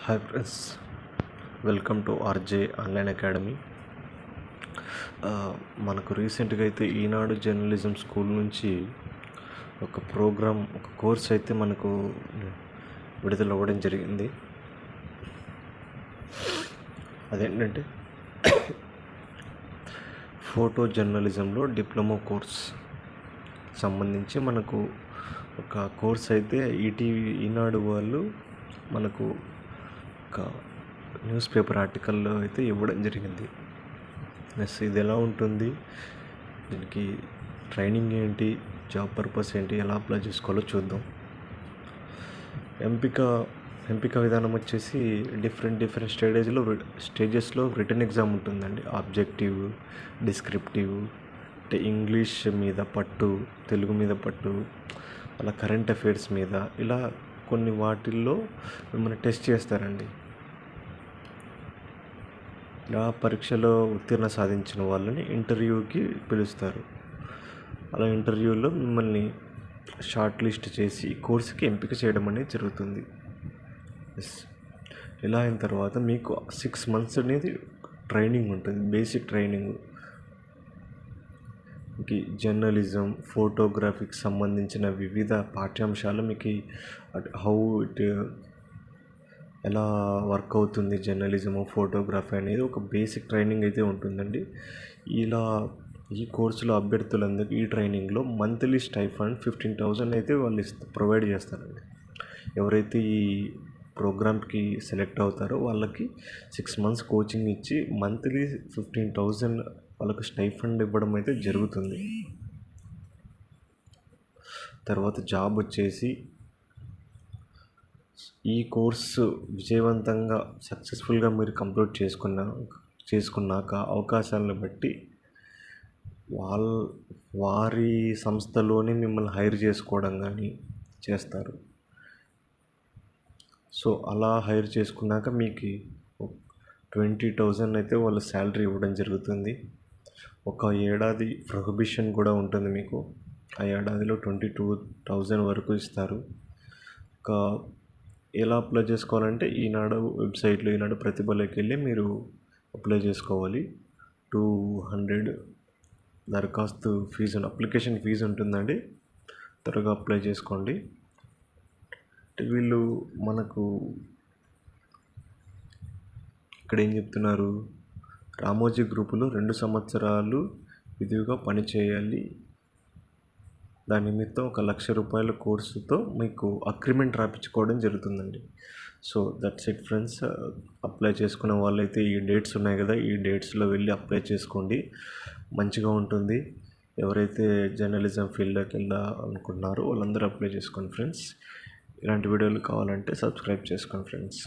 Hi friends, welcome to RJ online academy. మనకు రీసెంట్గా అయితే ఈనాడు జర్నలిజం స్కూల్ నుంచి ఒక కోర్స్ అయితే మనకు విడుదల అవ్వడం జరిగింది. అదేంటంటే ఫోటో జర్నలిజంలో డిప్లొమా కోర్స్ సంబంధించి మనకు ఒక కోర్స్ అయితే ఈనాడు వాళ్ళు మనకు ఒక న్యూస్ పేపర్ ఆర్టికల్లో అయితే ఇవ్వడం జరిగింది. ఇది ఎలా ఉంటుంది, దీనికి ట్రైనింగ్ ఏంటి, జాబ్ పర్పస్ ఏంటి, ఎలా అప్లై చేసుకోవాలో చూద్దాం. ఎంపిక విధానం వచ్చేసి డిఫరెంట్ స్టేజెస్లో రిటన్ ఎగ్జామ్ ఉంటుందండి. ఆబ్జెక్టివ్, డిస్క్రిప్టివ్, అంటే ఇంగ్లీష్ మీద పట్టు, తెలుగు మీద పట్టు, అలా కరెంట్ అఫైర్స్ మీద, ఇలా కొన్ని వాటిల్లో మిమ్మల్ని టెస్ట్ చేస్తారండి. ఆ పరీక్షలో ఉత్తీర్ణ సాధించిన వాళ్ళని ఇంటర్వ్యూకి పిలుస్తారు. అలా ఇంటర్వ్యూలో మిమ్మల్ని షార్ట్ లిస్ట్ చేసి కోర్సుకి ఎంపిక చేయడం అనేది జరుగుతుంది. ఇలా అయిన తర్వాత మీకు 6 months అనేది ట్రైనింగ్ ఉంటుంది, బేసిక్ ట్రైనింగ్. మీకు జర్నలిజం, ఫోటోగ్రఫీకి సంబంధించిన వివిధ పాఠ్యాంశాలు మీకు ఎలా వర్క్ అవుతుంది జర్నలిజము, ఫోటోగ్రఫీ అనేది ఒక బేసిక్ ట్రైనింగ్ అయితే ఉంటుందండి. ఈ కోర్సులో అభ్యర్థులందరికీ ఈ ట్రైనింగ్లో మంత్లీ స్టైఫండ్ 15,000 అయితే వాళ్ళు ప్రొవైడ్ చేస్తారండి. ఎవరైతే ఈ ప్రోగ్రామ్కి సెలెక్ట్ అవుతారో వాళ్ళకి 6 months కోచింగ్ ఇచ్చి మంత్లీ 15,000 వాళ్ళకు స్టైఫండ్ ఇవ్వడం అయితే జరుగుతుంది. తర్వాత జాబ్ వచ్చేసి, ఈ కోర్సు విజయవంతంగా సక్సెస్ఫుల్గా మీరు కంప్లీట్ చేసుకున్నాక అవకాశాలను బట్టి వారి సంస్థలోనే మిమ్మల్ని హైర్ చేసుకోవడం కానీ చేస్తారు. సో అలా హైర్ చేసుకున్నాక మీకు 20,000 అయితే వాళ్ళ శాలరీ ఇవ్వడం జరుగుతుంది. ఒక ఏడాది ప్రొహిబిషన్ కూడా ఉంటుంది మీకు. ఆ ఏడాదిలో 22,000 వరకు ఇస్తారు. ఎలా అప్లై చేసుకోవాలంటే ఈనాడు వెబ్సైట్లో, ఈనాడు ప్రతిభలోకి వెళ్ళి మీరు అప్లై చేసుకోవాలి. 200 దరఖాస్తు ఫీజు, అప్లికేషన్ ఫీజు ఉంటుందండి. త్వరగా అప్లై చేసుకోండి. వీళ్ళు మనకు ఇక్కడ ఏం చెప్తున్నారు, రామోజీ గ్రూపులో 2 సంవత్సరాలు విధిగా పనిచేయాలి. దాని నిమిత్తం 1,00,000 రూపాయల కోర్సుతో మీకు అగ్రిమెంట్ రాయించుకోవడం జరుగుతుందండి. So that's it friends. Apply చేసుకునే వాళ్ళైతే ఈ డేట్స్ ఉన్నాయి కదా, ఈ డేట్స్లో వెళ్ళి అప్లై చేసుకోండి, మంచిగా ఉంటుంది. ఎవరైతే జర్నలిజం ఫీల్డ్లోకి వెళ్ళాలనుకుంటున్నారో వాళ్ళందరూ అప్లై చేసుకోండి ఫ్రెండ్స్. ఇలాంటి వీడియోలు కావాలంటే సబ్స్క్రైబ్ చేసుకోండి ఫ్రెండ్స్.